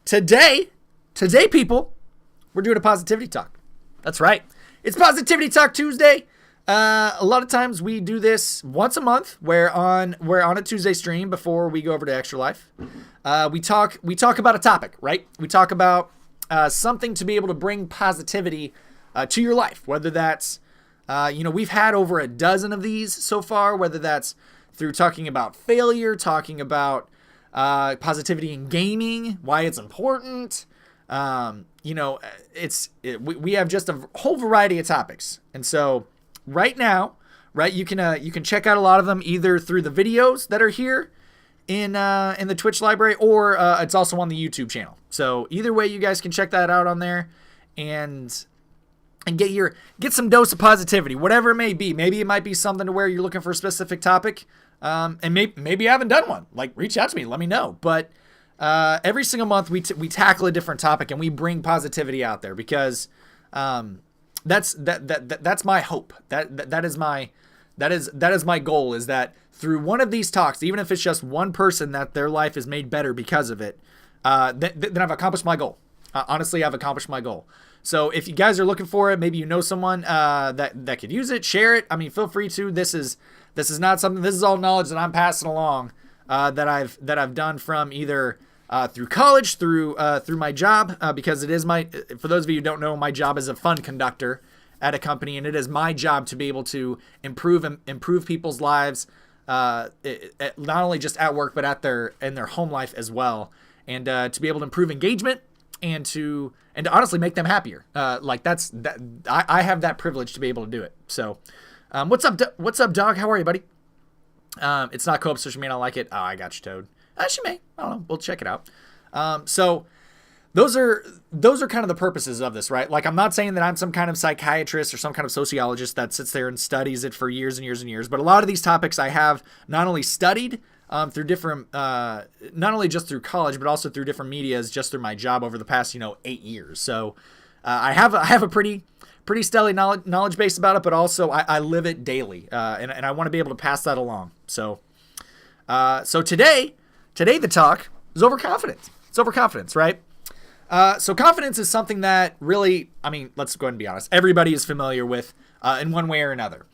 Today, people, we're doing a positivity talk. That's right. It's Positivity Talk Tuesday. A lot of times we do this once a month. We're on a Tuesday stream before we go over to Extra Life. We talk about a topic, right? We talk about something to be able to bring positivity to your life. Whether that's, we've had over a dozen of these so far. Whether that's through talking about failure, talking about positivity in gaming, why it's important. We have just a whole variety of topics, and so right now, right, you can check out a lot of them either through the videos that are here in the Twitch library, or it's also on the YouTube channel. So either way, you guys can check that out on there, and get some dose of positivity, whatever it may be. Maybe it might be something to where you're looking for a specific topic, and maybe I haven't done one. Like, reach out to me, let me know. But every single month we tackle a different topic and we bring positivity out there, because that's my hope. That is my goal, is that through one of these talks, even if it's just one person that their life is made better because of it, then I've accomplished my goal. Honestly, I've accomplished my goal. So if you guys are looking for it, maybe you know someone that could use it, share it. I mean, feel free to. This is not something. This is all knowledge that I'm passing along that I've done from either through college, through my job, because it is for those of you who don't know, my job is a fund conductor at a company, and it is my job to be able to improve people's lives, not only just at work, but in their home life as well, and to be able to improve engagement and to honestly make them happier. I have that privilege to be able to do it. So, what's up, dog? How are you, buddy? It's not co-op, so she may not like it. Oh, I got you, Toad. She may. I don't know. We'll check it out. So those are kind of the purposes of this, right? Like, I'm not saying that I'm some kind of psychiatrist or some kind of sociologist that sits there and studies it for years and years and years. But a lot of these topics I have not only studied through different, not only just through college, but also through different medias, just through my job over the past 8 years. So I have a pretty stellar knowledge base about it, but also I live it daily, and I want to be able to pass that along. So today the talk is overconfidence. It's overconfidence, right? So confidence is something that really, I mean, let's go ahead and be honest, everybody is familiar with in one way or another.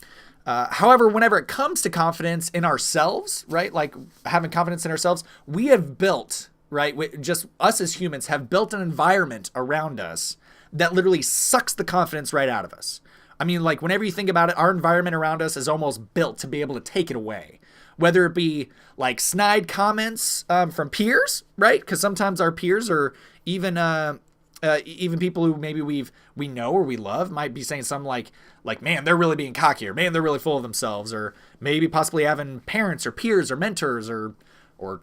However, whenever it comes to confidence in ourselves, right, like having confidence in ourselves, we have built, right, just us as humans have built an environment around us that literally sucks the confidence right out of us. I mean, like, whenever you think about it, our environment around us is almost built to be able to take it away. Whether it be like snide comments from peers, right? Because sometimes our peers, or even people who maybe we know or we love, might be saying something like, man, they're really being cocky, or man, they're really full of themselves, or maybe possibly having parents or peers or mentors or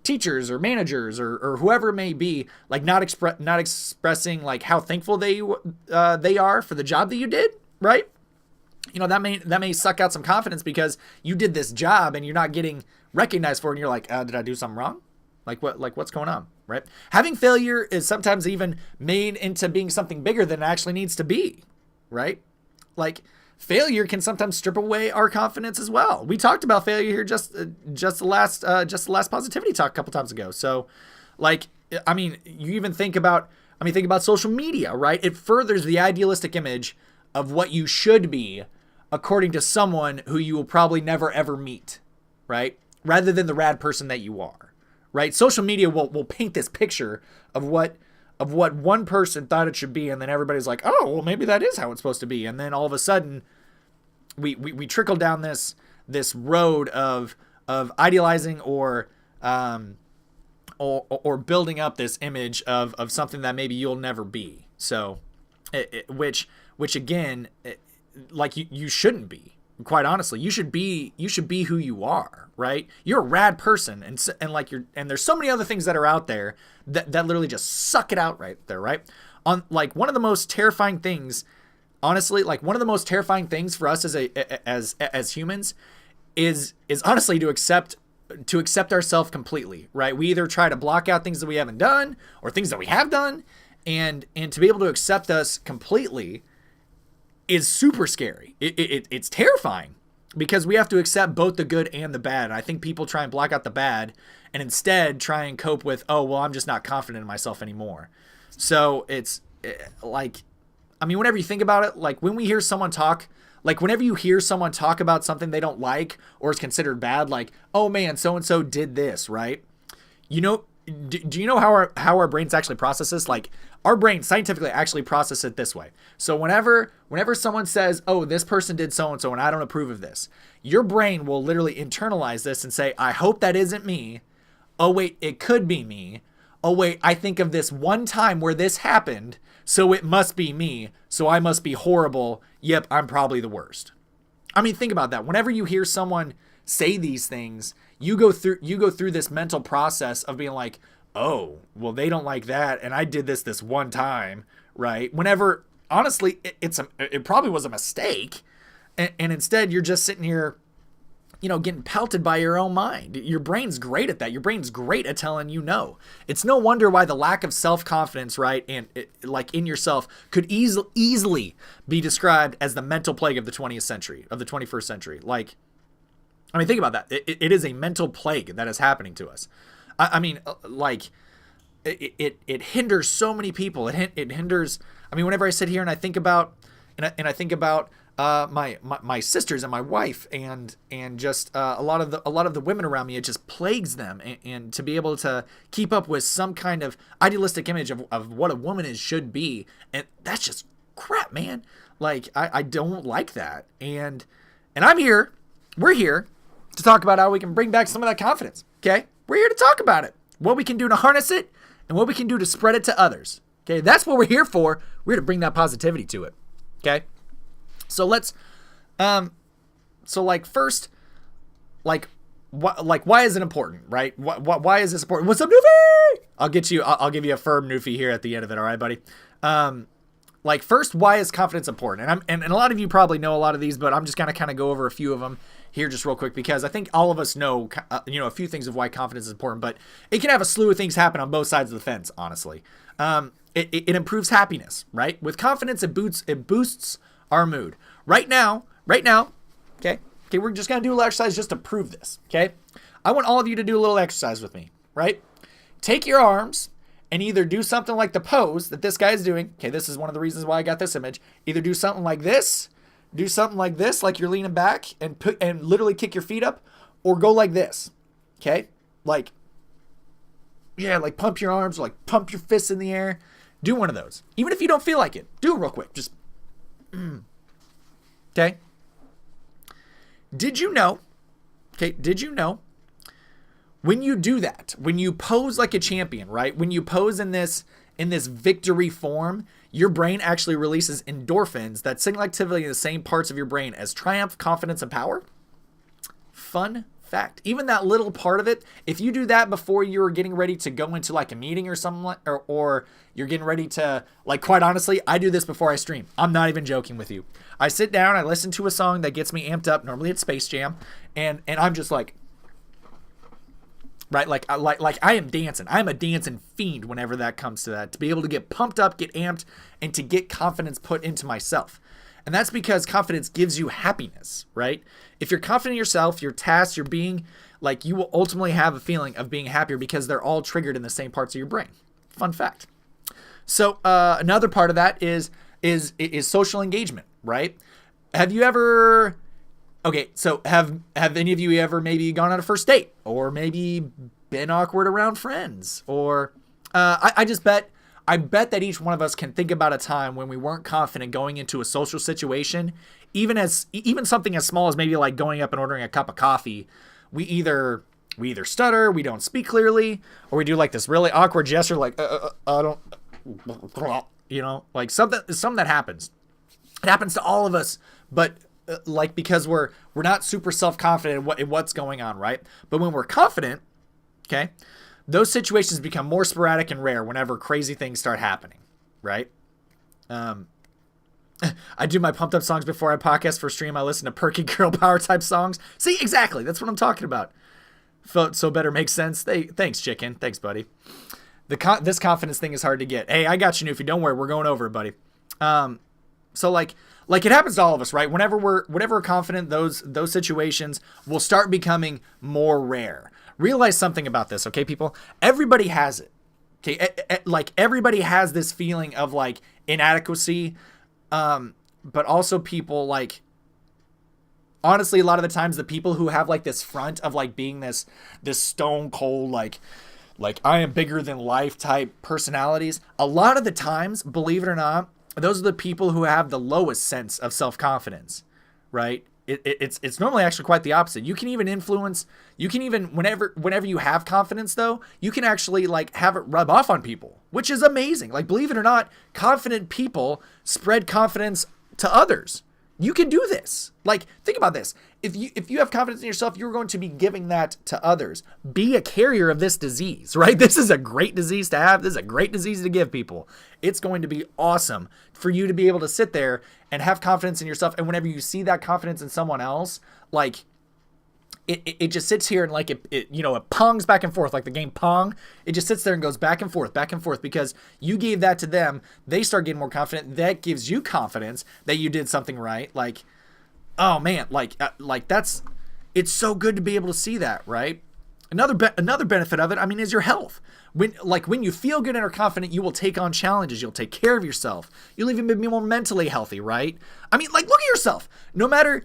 teachers or managers or whoever it may be, like not expressing like how thankful they are for the job that you did, right? That may suck out some confidence because you did this job and you're not getting recognized for it, and you're like, did I do something wrong? What's going on, right? Having failure is sometimes even made into being something bigger than it actually needs to be, right? Like, failure can sometimes strip away our confidence as well. We talked about failure here just the last positivity talk a couple times ago. So, like, I mean, you even think about social media, right? It furthers the idealistic image of what you should be according to someone who you will probably never ever meet, right? Rather than the rad person that you are, right? Social media will paint this picture of what one person thought it should be, and then everybody's like, oh, well, maybe that is how it's supposed to be. And then all of a sudden we trickle down this road of idealizing or building up this image of something that maybe you'll never be. So which again, like you shouldn't be. Quite honestly, you should be who you are, right? You're a rad person, and there's so many other things that are out there that literally just suck it out right there, right? On like one of the most terrifying things, honestly, like one of the most terrifying things for us as humans is honestly to accept ourselves completely, right? We either try to block out things that we haven't done or things that we have done, and to be able to accept us completely is super scary. It's terrifying, because we have to accept both the good and the bad. And I think people try and block out the bad and instead try and cope with, oh, well, I'm just not confident in myself anymore. So it's like, I mean, whenever you think about it, like when we hear someone talk, like whenever you hear someone talk about something they don't like or is considered bad, like, oh man, so-and-so did this, right? You know, do you know how our brains actually process this? Like our brain scientifically actually process it this way. So whenever someone says, oh, this person did so-and-so and I don't approve of this, your brain will literally internalize this and say, I hope that isn't me. Oh, wait, it could be me. Oh, wait, I think of this one time where this happened, so it must be me. So I must be horrible. Yep, I'm probably the worst. I mean, think about that. Whenever you hear someone say these things, you go through this mental process of being like, oh, well, they don't like that, and I did this one time, right? Whenever, honestly, it probably was a mistake, and instead you're just sitting here, getting pelted by your own mind. Your brain's great at that. Your brain's great at telling you no. It's no wonder why the lack of self-confidence, right, and like in yourself could easily be described as the mental plague of the 20th century, of the 21st century. Like, I mean, think about that. It is a mental plague that is happening to us. I mean, like, it hinders so many people. It hinders. I mean, whenever I sit here and I think about, I think about my sisters and my wife and just a lot of the women around me, it just plagues them. And to be able to keep up with some kind of idealistic image of what a woman should be, and that's just crap, man. Like, I don't like that. And we're here to talk about how we can bring back some of that confidence. Okay, we're here to talk about it, what we can do to harness it, and what we can do to spread it to others. Okay, that's what we're here for. We're here to bring that positivity to it. Okay. So let's, first, why is it important, right? Why is this important? What's up, Newfie? I'll give you a firm Newfie here at the end of it. All right, buddy. First, why is confidence important? And a lot of you probably know a lot of these, but I'm just going to kind of go over a few of them here just real quick, because I think all of us know, a few things of why confidence is important, but it can have a slew of things happen on both sides of the fence, honestly. It improves happiness, right? With confidence, it boosts our mood. Right now, okay, we're just going to do a little exercise just to prove this, okay? I want all of you to do a little exercise with me, right? Take your arms and either do something like the pose that this guy is doing. Okay, this is one of the reasons why I got this image. Either do something like this, do something like this, like you're leaning back and literally kick your feet up, or go like this, okay? Like pump your arms, like pump your fists in the air. Do one of those. Even if you don't feel like it, do it real quick. Just, okay? Did you know, when you do that, when you pose like a champion, right? When you pose in this victory form, your brain actually releases endorphins that signal activity in the same parts of your brain as triumph, confidence, and power. Fun fact. Even that little part of it, if you do that before you're getting ready to go into like a meeting or something, or you're getting ready to, like, quite honestly, I do this before I stream. I'm not even joking with you. I sit down, I listen to a song that gets me amped up. Normally it's Space Jam, and I'm just like, right, like I am dancing. I'm a dancing fiend whenever that comes to that, to be able to get pumped up, get amped, and to get confidence put into myself. And that's because confidence gives you happiness, right? If you're confident in yourself, your tasks, your being, like, you will ultimately have a feeling of being happier because they're all triggered in the same parts of your brain. Fun fact. So another part of that is social engagement, right? Have you ever... Okay, so have any of you ever maybe gone on a first date, or maybe been awkward around friends, or I bet that each one of us can think about a time when we weren't confident going into a social situation, even something as small as maybe like going up and ordering a cup of coffee. We either stutter, we don't speak clearly, or we do like this really awkward gesture, like I don't, like something that happens. It happens to all of us, but like, because we're not super self-confident in what's going on, right? But when we're confident, okay, those situations become more sporadic and rare whenever crazy things start happening, right? I do my pumped up songs before I podcast for stream. I listen to perky girl power type songs. See, exactly, that's what I'm talking about. So better makes sense. Thanks, chicken. Thanks, buddy. This confidence thing is hard to get. Hey, I got you, Newfie. Don't worry, we're going over it, buddy. So like it happens to all of us, right? Whenever we're confident, those situations will start becoming more rare. Realize something about this, okay, people? Everybody has it. Okay, like everybody has this feeling of like inadequacy, but also people like, honestly, a lot of the times the people who have like this front of like being this stone cold like I am bigger than life type personalities, a lot of the times, believe it or not, those are the people who have the lowest sense of self-confidence, right? It's normally actually quite the opposite. You can even whenever you have confidence though, you can actually like have it rub off on people, which is amazing. Like, believe it or not, confident people spread confidence to others. You can do this. Like, think about this. If you have confidence in yourself, you're going to be giving that to others. Be a carrier of this disease, right? This is a great disease to have. This is a great disease to give people. It's going to be awesome for you to be able to sit there and have confidence in yourself. And whenever you see that confidence in someone else, like, it just sits here and like it pongs back and forth like the game Pong. It just sits there and goes back and forth because you gave that to them. They start getting more confident. That gives you confidence that you did something right. Like, oh man, like that's, it's so good to be able to see that, right? Another benefit of it, I mean, is your health. When you feel good and are confident, you will take on challenges. You'll take care of yourself. You'll even be more mentally healthy, right? I mean, like, look at yourself. No matter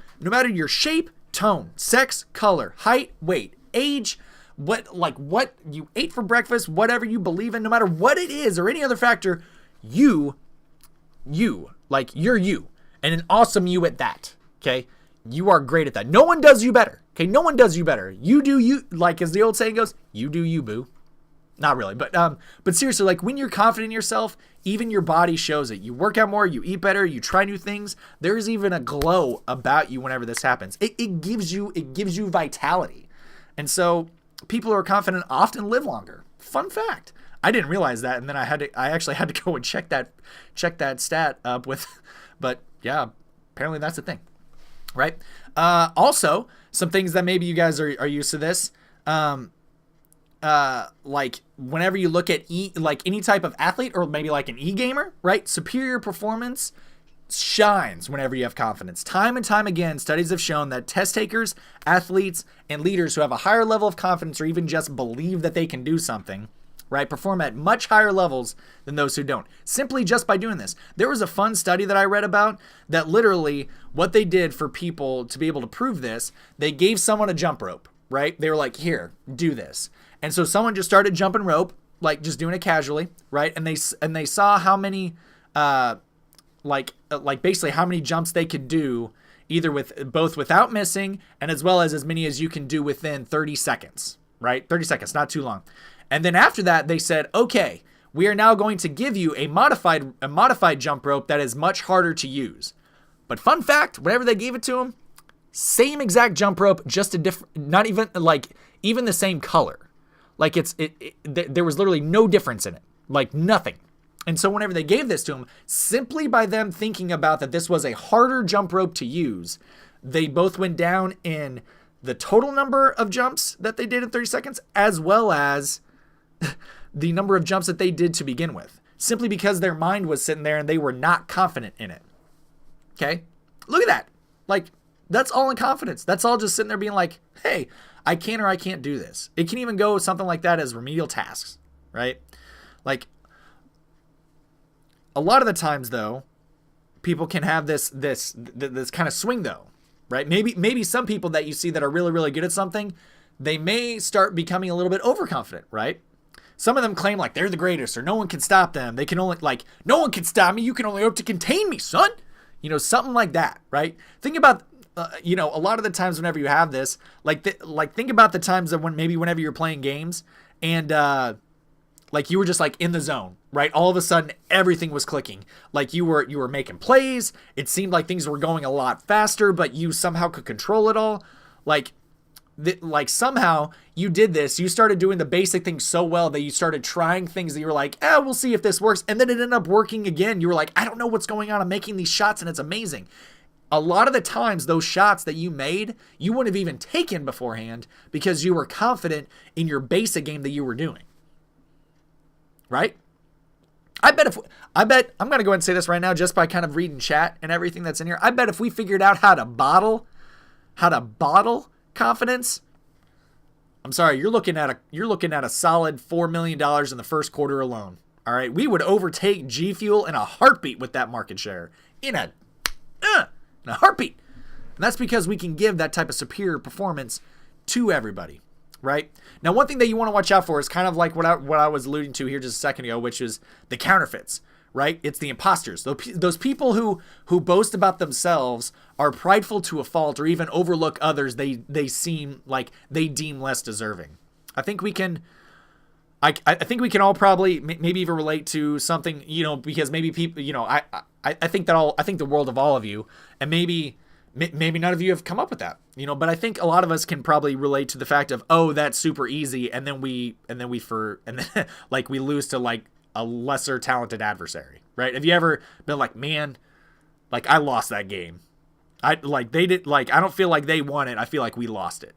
your shape, tone, sex, color, height, weight, age, what you ate for breakfast, whatever you believe in, no matter what it is or any other factor, you're you, and an awesome you at that. Okay. You are great at that. No one does you better. Okay. No one does you better. You do you, like, as the old saying goes, you do you, boo. Not really, but seriously, like, when you're confident in yourself, even your body shows it. You work out more, you eat better, you try new things. There's even a glow about you whenever this happens. It gives you vitality. And so people who are confident often live longer. Fun fact. I didn't realize that, and then I actually had to go and check that stat up with, but yeah, apparently that's a thing, right? Also, some things that maybe you guys are used to this. Like, whenever you look at like any type of athlete or maybe like an e-gamer, right? Superior performance shines whenever you have confidence. Time and time again, studies have shown that test takers, athletes, and leaders who have a higher level of confidence or even just believe that they can do something, right, perform at much higher levels than those who don't, simply just by doing this. There was a fun study that I read about that literally what they did for people to be able to prove this, they gave someone a jump rope, right? They were like, here, do this. And so someone just started jumping rope, like just doing it casually, right? And they saw how many, like basically how many jumps they could do, either without missing and as well as many as you can do within 30 seconds, right? 30 seconds, not too long. And then after that, they said, okay, we are now going to give you a modified jump rope that is much harder to use. But fun fact, whenever they gave it to them, same exact jump rope, just a different, not even even the same color. Like there was literally no difference in it, like nothing. And so whenever they gave this to them, simply by them thinking about that this was a harder jump rope to use, they both went down in the total number of jumps that they did in 30 seconds, as well as the number of jumps that they did to begin with, simply because their mind was sitting there and they were not confident in it. Okay. Look at that. Like, that's all in confidence. That's all just sitting there being like, hey, I can or I can't do this. It can even go with something like that as remedial tasks, right? Like, a lot of the times though, people can have this kind of swing though, right? Maybe some people that you see that are really, really good at something, they may start becoming a little bit overconfident, right? Some of them claim like they're the greatest or no one can stop them. They can only, like, no one can stop me. You can only hope to contain me, son. You know, something like that, right? Think about, a lot of the times whenever you have this, think about the times that whenever you're playing games and, like, you were just like in the zone, right? All of a sudden everything was clicking. Like you were making plays. It seemed like things were going a lot faster, but you somehow could control it all. Like somehow you did this. You started doing the basic things so well that you started trying things that you were like, we'll see if this works. And then it ended up working again. You were like, I don't know what's going on. I'm making these shots and it's amazing. A lot of the times, those shots that you made, you wouldn't have even taken beforehand because you were confident in your basic game that you were doing. Right? I bet I'm going to go ahead and say this right now just by kind of reading chat and everything that's in here. I bet if we figured out how to bottle confidence, I'm sorry, you're looking at a solid $4 million in the first quarter alone. All right, we would overtake G Fuel in a heartbeat with that market share. In a heartbeat. And that's because we can give that type of superior performance to everybody, right? Now, one thing that you want to watch out for is kind of like what I was alluding to here just a second ago, which is the counterfeits, right? It's the imposters. Those people who boast about themselves, are prideful to a fault, or even overlook others they seem like they deem less deserving. I think we can all probably maybe even relate to something, because maybe people, I think the world of all of you, and maybe none of you have come up with that, but I think a lot of us can probably relate to the fact of, oh, that's super easy. And then we like we lose to like a lesser talented adversary, right? Have you ever been like, man, like I lost that game. I don't feel like they won it. I feel like we lost it.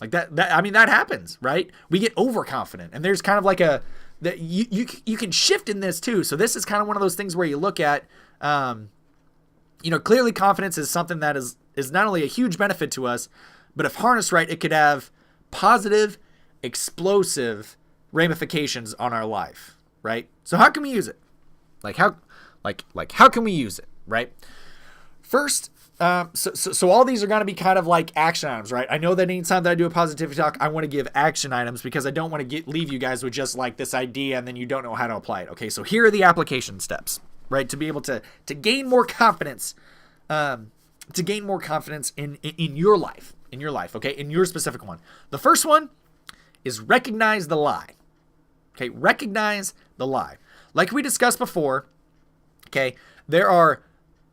Like that happens, right? We get overconfident, and there's kind of like that you can shift in this too. So this is kind of one of those things where you look at, clearly confidence is something that is not only a huge benefit to us, but if harnessed right, it could have positive, explosive ramifications on our life, right? So how can we use it? How can we use it, right? First, so all these are going to be kind of like action items, right? I know that anytime that I do a positivity talk, I want to give action items because I don't want to leave you guys with just like this idea and then you don't know how to apply it. Okay, so here are the application steps, right? To be able to gain more confidence, in your life, okay, in your specific one. The first one is recognize the lie. Okay, recognize the lie. Like we discussed before, okay, there are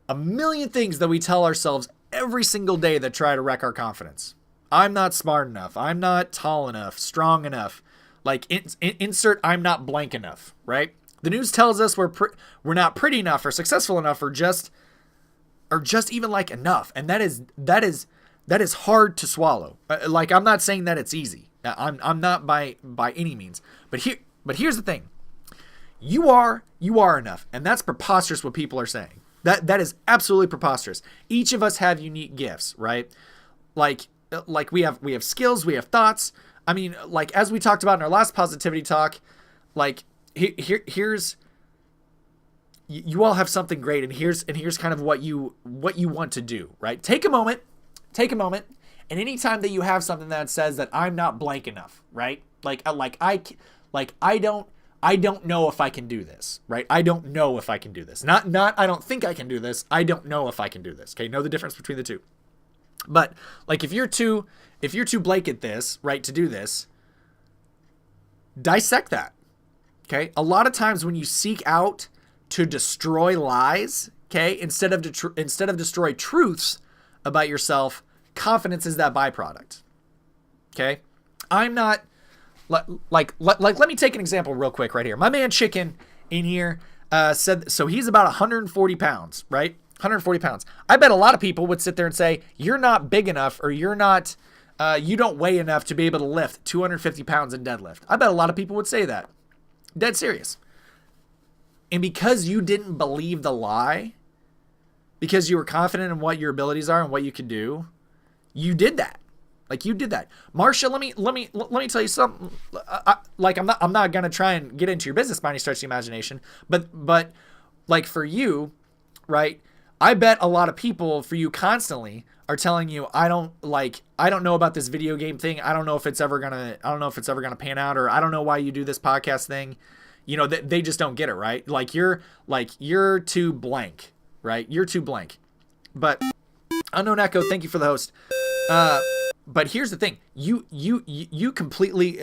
a million things that we tell ourselves every single day that try to wreck our confidence. I'm not smart enough. I'm not tall enough, strong enough. Like insert I'm not blank enough, right? The news tells us we're not pretty enough or successful enough or just even like enough. And that is hard to swallow. Like I'm not saying that it's easy. I'm not by any means. But here's the thing. You are enough. And that's preposterous what people are saying. That is absolutely preposterous. Each of us have unique gifts, right? Like we have skills, we have thoughts. I mean, like as we talked about in our last positivity talk, like here's you all have something great, and here's kind of what you want to do, right? Take a moment, and anytime that you have something that says that I'm not blank enough, right? I don't know if I can do this, right? I don't know if I can do this. Not I don't think I can do this. I don't know if I can do this. Okay, know the difference between the two. But like if you're too blank at this, right, to do this, dissect that. Okay? A lot of times when you seek out to destroy lies, okay, instead of destroy truths about yourself, confidence is that byproduct. Okay? I'm not Like, let me take an example real quick right here. My man Chicken in here said, so he's about 140 pounds, right? 140 pounds. I bet a lot of people would sit there and say, you're not big enough, or you don't weigh enough to be able to lift 250 pounds in deadlift. I bet a lot of people would say that. Dead serious. And because you didn't believe the lie, because you were confident in what your abilities are and what you can do, you did that. Like you did that. Marcia, let me tell you something. I'm not gonna try and get into your business by any stretch of the imagination, but like for you, right? I bet a lot of people for you constantly are telling you, I don't know about this video game thing. I don't know if it's ever gonna pan out, or I don't know why you do this podcast thing. They just don't get it, right? You're too blank, right? You're too blank. But Unknown Echo, thank you for the host. But here's the thing. You completely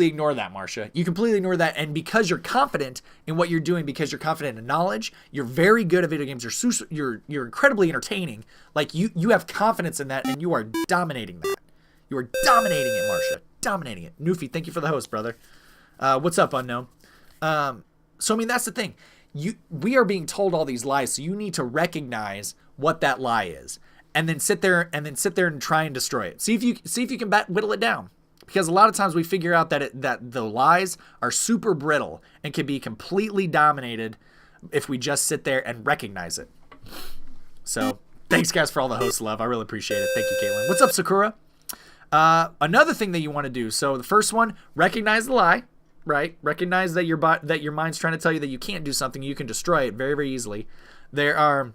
ignore that, Marcia. You completely ignore that, and because you're confident in what you're doing, because you're confident in knowledge, you're very good at video games. You're incredibly entertaining. Like you have confidence in that, and you are dominating that. You are dominating it, Marcia. Dominating it. Newfie, thank you for the host, brother. What's up, Unknown? So I mean, that's the thing. We are being told all these lies, so you need to recognize what that lie is. And then sit there and try and destroy it. See if you can whittle it down. Because a lot of times we figure out that the lies are super brittle and can be completely dominated if we just sit there and recognize it. So thanks, guys, for all the host love. I really appreciate it. Thank you, Caitlin. What's up, Sakura? Another thing that you want to do. So the first one, recognize the lie, right? Recognize that your mind's trying to tell you that you can't do something. You can destroy it very, very easily. There are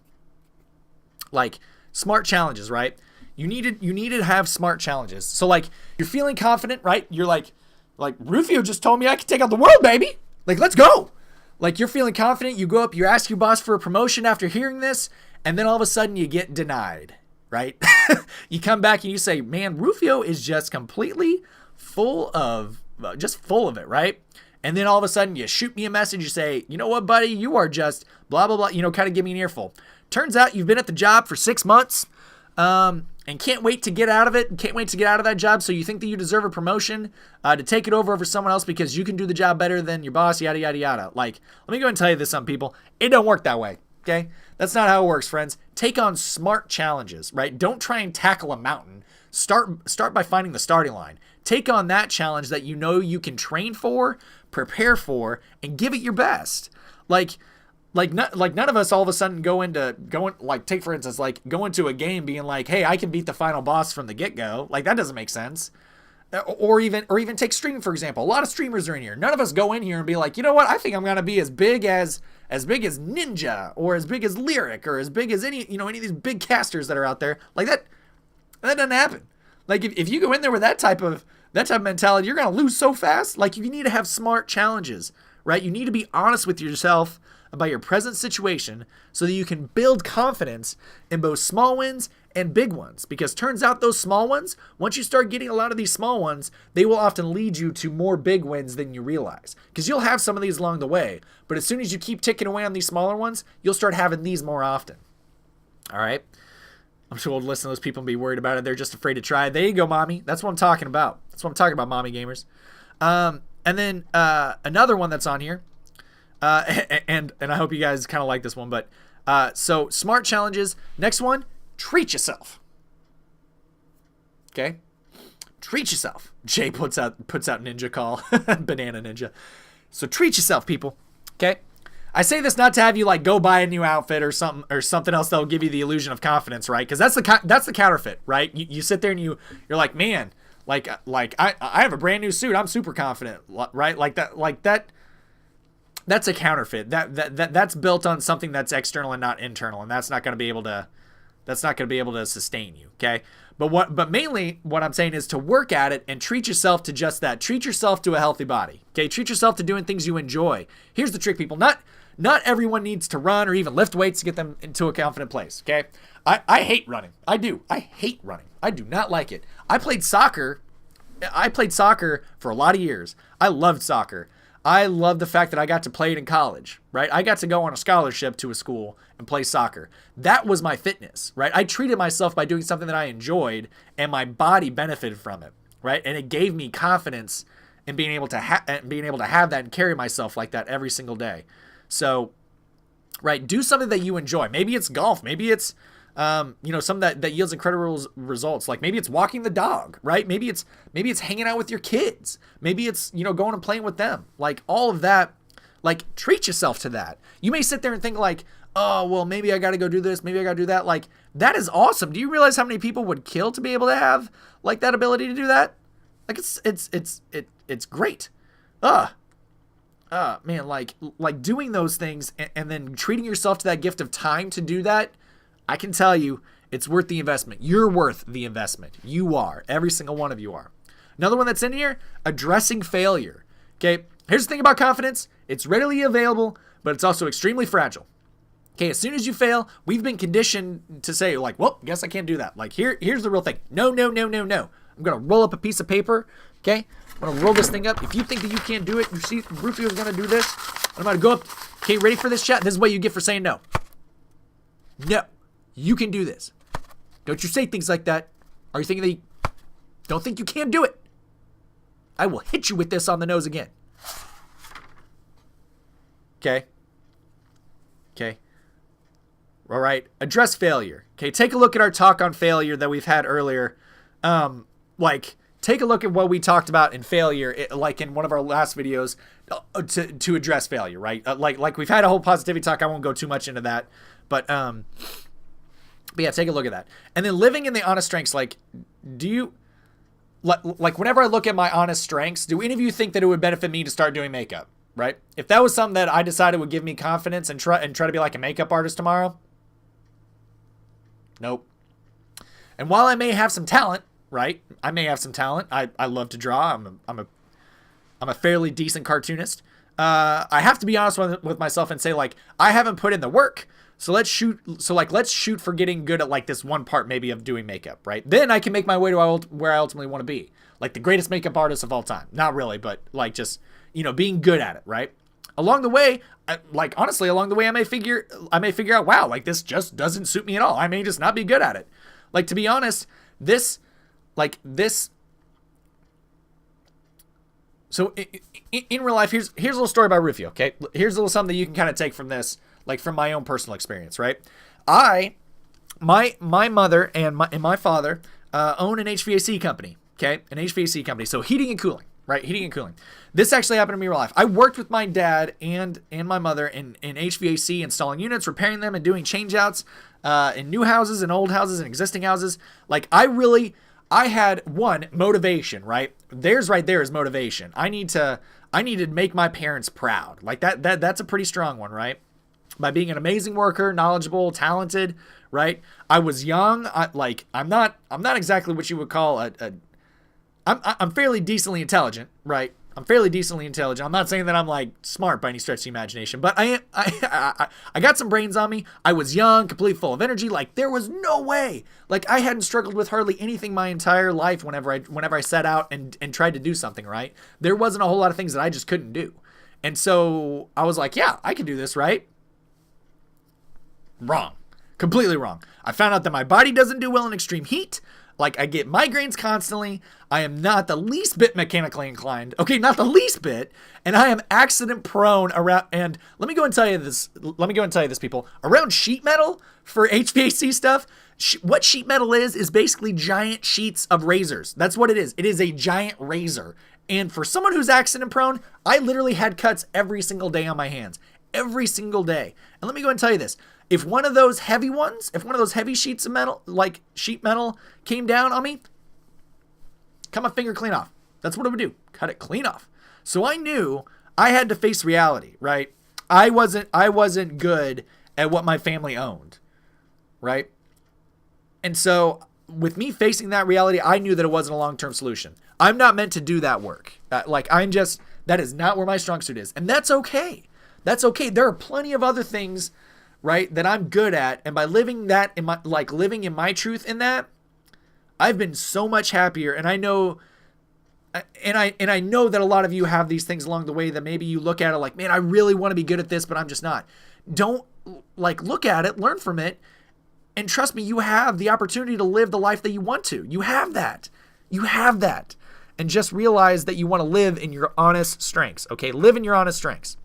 like smart challenges, right? You need to have smart challenges. So like you're feeling confident, right? You're like Rufio just told me I could take out the world, baby. Like, let's go. Like, you're feeling confident. You go up, you ask your boss for a promotion after hearing this, and then all of a sudden you get denied, right? You come back and you say, man, Rufio is just completely full of it, right? And then all of a sudden you shoot me a message. You say, you know what, buddy? You are just blah, blah, blah. You know, kind of give me an earful. Turns out you've been at the job for 6 months. And can't wait to get out of it. Can't wait to get out of that job. So you think that you deserve a promotion to take it over someone else because you can do the job better than your boss, yada, yada, yada. Like, let me go and tell you this, some people. It don't work that way, okay? That's not how it works, friends. Take on smart challenges, right? Don't try and tackle a mountain. Start by finding the starting line. Take on that challenge that you know you can train for, prepare for, and give it your best. Like none of us all of a sudden take for instance, like go into a game being like, hey, I can beat the final boss from the get-go. Like, that doesn't make sense. Or even take streaming, for example. A lot of streamers are in here. None of us go in here and be like, you know what? I think I'm gonna be as big as Ninja, or as big as Lyric, or as big as any of these big casters that are out there. Like that doesn't happen. Like if you go in there with that type of mentality, you're gonna lose so fast. Like, you need to have smart challenges, right? You need to be honest with yourself about your present situation so that you can build confidence in both small wins and big ones. Because turns out those small ones, once you start getting a lot of these small ones, they will often lead you to more big wins than you realize. Because you'll have some of these along the way, but as soon as you keep ticking away on these smaller ones, you'll start having these more often. All right? I'm sure we'll listen to those people and be worried about it. They're just afraid to try. There you go, mommy. That's what I'm talking about. That's what I'm talking about, mommy gamers. And then another one that's on here, and I hope you guys kind of like this one, but so smart challenges. Next one, treat yourself. Okay, treat yourself. Jay puts out Ninja Call, Banana Ninja. So treat yourself, people. Okay, I say this not to have you like go buy a new outfit or something else that'll give you the illusion of confidence, right? Because that's the counterfeit, right? You sit there and you're like, man, like I have a brand new suit. I'm super confident, right? Like that. That's a counterfeit. That's built on something that's external and not internal, and that's not going to be able to sustain you. Okay, but mainly what I'm saying is to work at it and treat yourself to just that. Treat yourself to a healthy body. Okay, treat yourself to doing things you enjoy. Here's the trick, people. Not everyone needs to run or even lift weights to get them into a confident place. Okay, I hate running. I do. I hate running. I do not like it. I played soccer for a lot of years. I loved soccer. I love the fact that I got to play it in college, right? I got to go on a scholarship to a school and play soccer. That was my fitness, right? I treated myself by doing something that I enjoyed, and my body benefited from it, right? And it gave me confidence in being able to have that and carry myself like that every single day. So, right, do something that you enjoy. Maybe it's golf. Maybe it's something that yields incredible results. Like maybe it's walking the dog, right? Maybe it's hanging out with your kids. Maybe it's, going and playing with them. Like all of that, like treat yourself to that. You may sit there and think like, oh, well, maybe I got to go do this. Maybe I got to do that. Like that is awesome. Do you realize how many people would kill to be able to have like that ability to do that? Like it's great. Man, like doing those things and then treating yourself to that gift of time to do that. I can tell you it's worth the investment. You're worth the investment. You are. Every single one of you are. Another one that's in here, addressing failure. Okay, here's the thing about confidence. It's readily available, but it's also extremely fragile. Okay, as soon as you fail, we've been conditioned to say like, well, guess I can't do that. Like here's the real thing. No. I'm going to roll up a piece of paper. Okay, I'm going to roll this thing up. If you think that you can't do it, you see Rufio's going to do this. I'm going to go up. Okay, ready for this chat? This is what you get for saying no. No. You can do this. Don't you say things like that. Are you thinking that you don't think you can do it? I will hit you with this on the nose again. Okay. All right. Address failure. Okay. Take a look at our talk on failure that we've had earlier. Take take a look at what we talked about in failure, like in one of our last videos, to address failure, right? Like we've had a whole positivity talk. I won't go too much into that, but yeah, take a look at that. And then living in the honest strengths, like, do you, like whenever I look at my honest strengths, do any of you think that it would benefit me to start doing makeup, right? If that was something that I decided would give me confidence and try to be like a makeup artist tomorrow, nope. And while I may have some talent, right? I may have some talent. I love to draw. I'm a fairly decent cartoonist. I have to be honest with myself and say, like, I haven't put in the work. So let's shoot for getting good at like this one part maybe of doing makeup, right? Then I can make my way to where I ultimately want to be. Like the greatest makeup artist of all time. Not really, but like just, being good at it, right? Along the way, honestly, I may figure out, wow, like this just doesn't suit me at all. I may just not be good at it. Like, to be honest, so in real life, here's a little story about Rufio, okay? Here's a little something that you can kind of take from this, like from my own personal experience, right? My mother and my father own an HVAC company, okay? An HVAC company, so heating and cooling, right? Heating and cooling. This actually happened to me in real life. I worked with my dad and my mother in HVAC, installing units, repairing them, and doing change-outs in new houses and old houses and existing houses. Like, I had motivation, right? Right there is motivation. I need to make my parents proud. Like that's a pretty strong one, right? By being an amazing worker, knowledgeable, talented, right? I was young. I'm not exactly what you would call I'm fairly decently intelligent, right? I'm fairly decently intelligent. I'm not saying that I'm like smart by any stretch of the imagination, but I got some brains on me. I was young, completely full of energy. Like there was no way. Like I hadn't struggled with hardly anything my entire life whenever I set out and tried to do something, right? There wasn't a whole lot of things that I just couldn't do. And so I was like, yeah, I can do this, right? Wrong. Completely wrong. I found out that my body doesn't do well in extreme heat. Like, I get migraines constantly. I am not the least bit mechanically inclined. Okay, not the least bit. And I am accident prone around. And let me go and tell you this. People. Around sheet metal for HVAC stuff, what sheet metal is basically giant sheets of razors. That's what it is. It is a giant razor. And for someone who's accident prone, I literally had cuts every single day on my hands. Every single day. And let me go and tell you this. If one of those heavy sheets of metal, like sheet metal, came down on me, cut my finger clean off. That's what it would do. Cut it clean off. So I knew I had to face reality, right? I wasn't good at what my family owned, right? And so with me facing that reality, I knew that it wasn't a long-term solution. I'm not meant to do that work. That is not where my strong suit is. And that's okay. That's okay. There are plenty of other things, right, that I'm good at, and by living in my truth in that, I've been so much happier. And I know that a lot of you have these things along the way that maybe you look at it like, man, I really want to be good at this, but I'm just not. Don't look at it, learn from it, and trust me, you have the opportunity to live the life that you want to. You have that. And just realize that you want to live in your honest strengths. Okay, live in your honest strengths.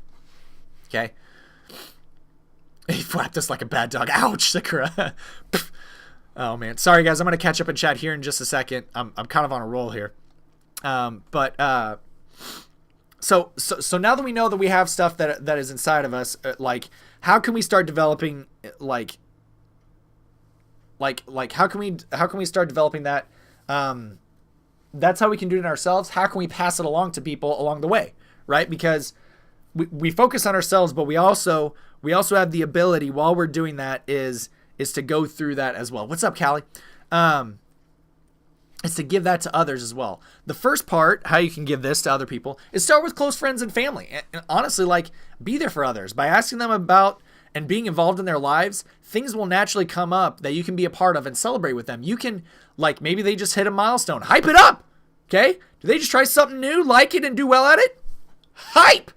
Okay. He flapped us like a bad dog. Ouch, Sakura. Oh, man. Sorry, guys. I'm going to catch up in chat here in just a second. I'm kind of on a roll here. So now that we know that we have stuff that is inside of us, how can we start developing, how can we start developing that? That's how we can do it in ourselves. How can we pass it along to people along the way, right? Because we focus on ourselves, but we also have the ability while we're doing that is to go through that as well. What's up, Callie? Is to give that to others as well. The first part, how you can give this to other people, is start with close friends and family. And honestly, be there for others. By asking them about and being involved in their lives, things will naturally come up that you can be a part of and celebrate with them. You can, maybe they just hit a milestone. Hype it up, okay? Do they just try something new, like it, and do well at it? Hype!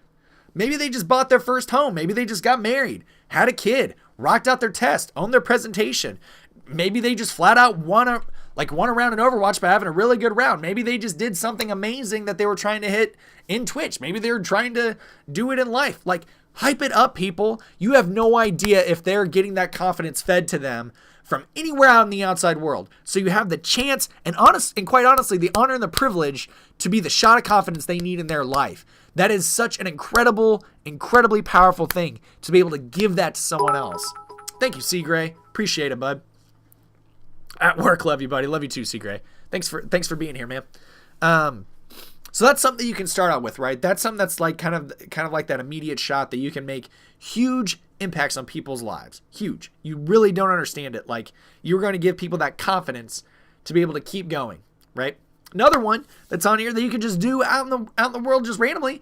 Maybe they just bought their first home. Maybe they just got married, had a kid, rocked out their test, owned their presentation. Maybe they just flat out won a round in Overwatch by having a really good round. Maybe they just did something amazing that they were trying to hit in Twitch. Maybe they were trying to do it in life. Hype it up, people. You have no idea if they're getting that confidence fed to them from anywhere out in the outside world. So you have the chance and quite honestly, the honor and the privilege to be the shot of confidence they need in their life. That is such an incredibly powerful thing to be able to give that to someone else. Thank you, C. Gray. Appreciate it, bud. At work, love you, buddy. Love you too, C. Gray. Thanks for being here, man. So that's something that you can start out with, right? That's something that's like kind of like that immediate shot that you can make huge impacts on people's lives. Huge. You really don't understand it. Like, you're going to give people that confidence to be able to keep going, right? Another one that's on here that you can just do out in the world just randomly.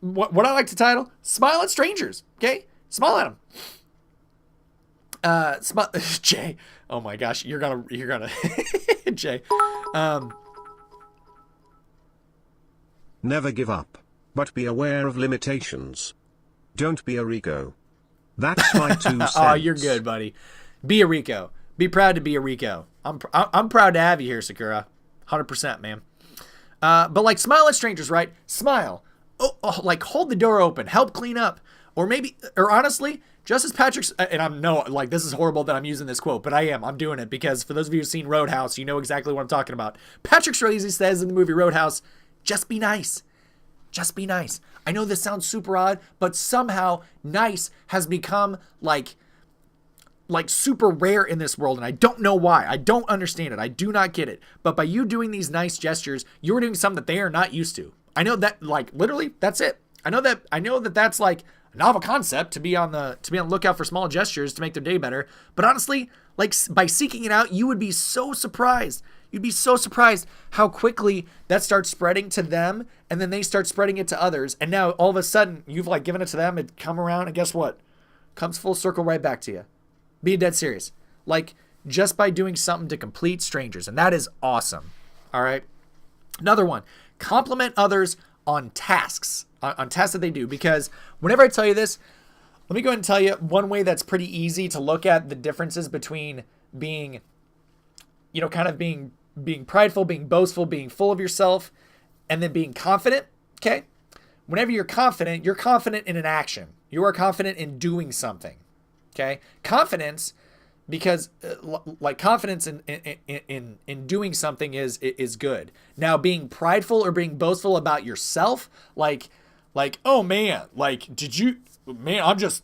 What I like to title, smile at strangers. Okay, smile at them. Smile, Jay. Oh my gosh, you're gonna Jay. Never give up, but be aware of limitations. Don't be a Rico. That's my 2 cents. Oh, you're good, buddy. Be a Rico. Be proud to be a Rico. I'm proud to have you here, Sakura. 100%, man. But like, smile at strangers, right? Smile. Like, hold the door open. Help clean up. Or honestly, just as Patrick's, and this is horrible that I'm using this quote, but I'm doing it because for those of you who've seen Roadhouse, you know exactly what I'm talking about. Patrick Swayze says in the movie Roadhouse, just be nice. Just be nice. I know this sounds super odd, but somehow nice has become like super rare in this world, and I don't know why. I don't understand it. I do not get it. But by you doing these nice gestures, you're doing something that they are not used to. I know that, like, literally, that's it. I know that that's like a novel concept to be on the lookout for small gestures to make their day better. But honestly, like, by seeking it out, you would be so surprised. You'd be so surprised how quickly that starts spreading to them, and then they start spreading it to others. And now all of a sudden, you've like given it to them, it come around, and guess what? Comes full circle right back to you. Be dead serious. Like, just by doing something to complete strangers. And that is awesome. All right. Another one. Compliment others on tasks. On tasks that they do. Because whenever I tell you this, let me go ahead and tell you one way that's pretty easy to look at the differences between being, kind of being prideful, being boastful, being full of yourself, and then being confident. Okay. Whenever you're confident in an action. You are confident in doing something. Okay, confidence, because like confidence in doing something is good. Now, being prideful or being boastful about yourself, like oh man, like I'm just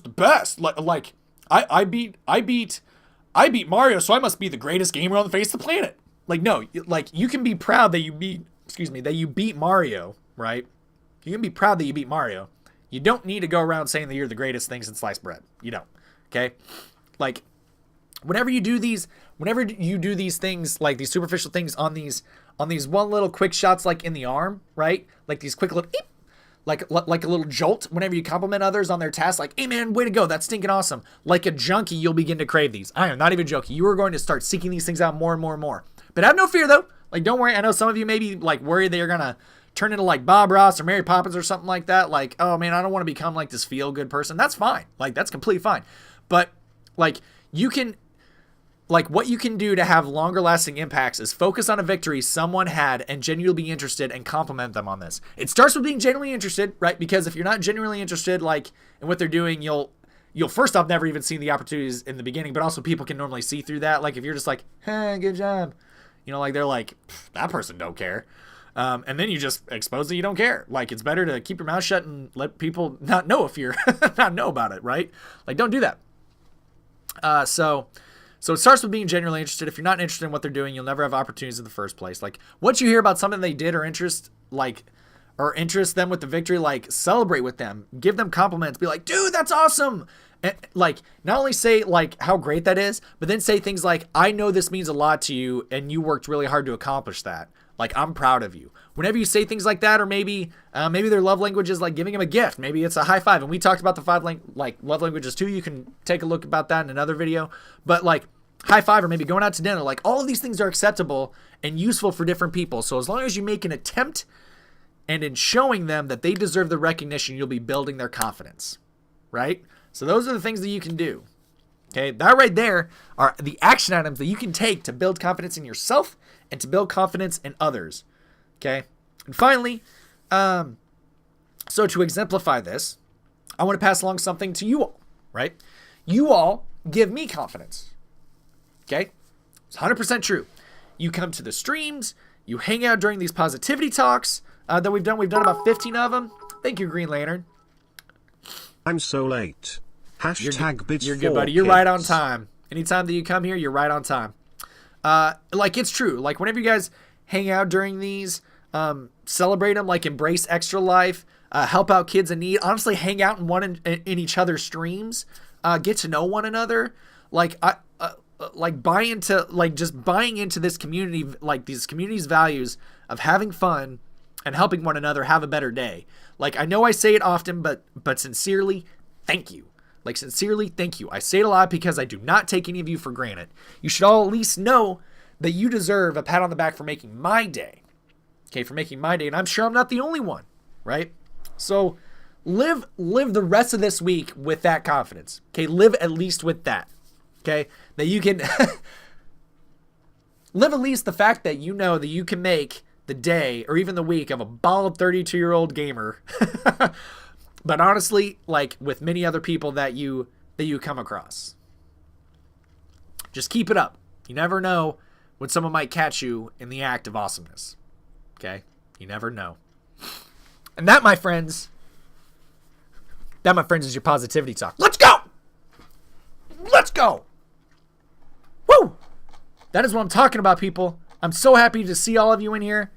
the best. Like I beat Mario, so I must be the greatest gamer on the face of the planet. Like, no, like, you can be proud that you beat Mario, right? You can be proud that you beat Mario. You don't need to go around saying that you're the greatest thing since sliced bread. You don't. Okay? Like, whenever you do these things, like these superficial things on these one little quick shots, like in the arm, right? Like these quick little, like a little jolt. Whenever you compliment others on their tasks, like, hey man, way to go, that's stinking awesome. Like a junkie, you'll begin to crave these. I am not even joking. You are going to start seeking these things out more and more and more. But have no fear though. Like, don't worry. I know some of you may be like worried they're gonna turn into like Bob Ross or Mary Poppins or something like that. Like, oh man, I don't want to become like this feel-good person. That's fine. Like, that's completely fine. But like, you can, like, what you can do to have longer lasting impacts is focus on a victory someone had and genuinely be interested and compliment them on this. It starts with being genuinely interested, right? Because if you're not genuinely interested, like, in what they're doing, you'll first off never even see the opportunities in the beginning, but also people can normally see through that. Like, if you're just like, hey, good job, like, they're like, that person don't care. And then you just expose that you don't care. Like, it's better to keep your mouth shut and let people not know if you're not know about it, right? Like, don't do that. So it starts with being genuinely interested. If you're not interested in what they're doing, you'll never have opportunities in the first place. Like, once you hear about something they did or interest them with the victory, like, celebrate with them, give them compliments, be like, dude, that's awesome. And, like, not only say, like, how great that is, but then say things like, I know this means a lot to you and you worked really hard to accomplish that. Like, I'm proud of you. Whenever you say things like that, or maybe their love language is like giving them a gift. Maybe it's a high five. And we talked about the 5 love languages too. You can take a look about that in another video. But like, high five, or maybe going out to dinner, like, all of these things are acceptable and useful for different people. So as long as you make an attempt and in showing them that they deserve the recognition, you'll be building their confidence, right? So those are the things that you can do. Okay, that right there are the action items that you can take to build confidence in yourself and to build confidence in others. Okay, and finally, so to exemplify this, I want to pass along something to you all, right? You all give me confidence. Okay? It's 100% true. You come to the streams, you hang out during these positivity talks that we've done. We've done about 15 of them. Thank you, Green Lantern. I'm so late. Hashtag bits You're good, buddy. You're right on time. Anytime that you come here, you're right on time. Like, it's true. Like, whenever you guys hang out during these, celebrate them, like, embrace extra life, help out kids in need. Honestly, hang out in each other's streams, get to know one another. Like, buying into this community, like, these community's values of having fun and helping one another have a better day. Like, I know I say it often, but sincerely, thank you. Like, sincerely, thank you. I say it a lot because I do not take any of you for granted. You should all at least know that you deserve a pat on the back for making my day. Okay, for making my day. And I'm sure I'm not the only one, right? So live the rest of this week with that confidence. Okay, live at least with that. Okay, that you can live at least the fact that you know that you can make the day or even the week of a bald 32-year-old gamer. But honestly, like with many other people that you come across. Just keep it up. You never know when someone might catch you in the act of awesomeness. Okay? You never know. And that, my friends, is your positivity talk. Let's go! Let's go! Woo! That is what I'm talking about, people. I'm so happy to see all of you in here.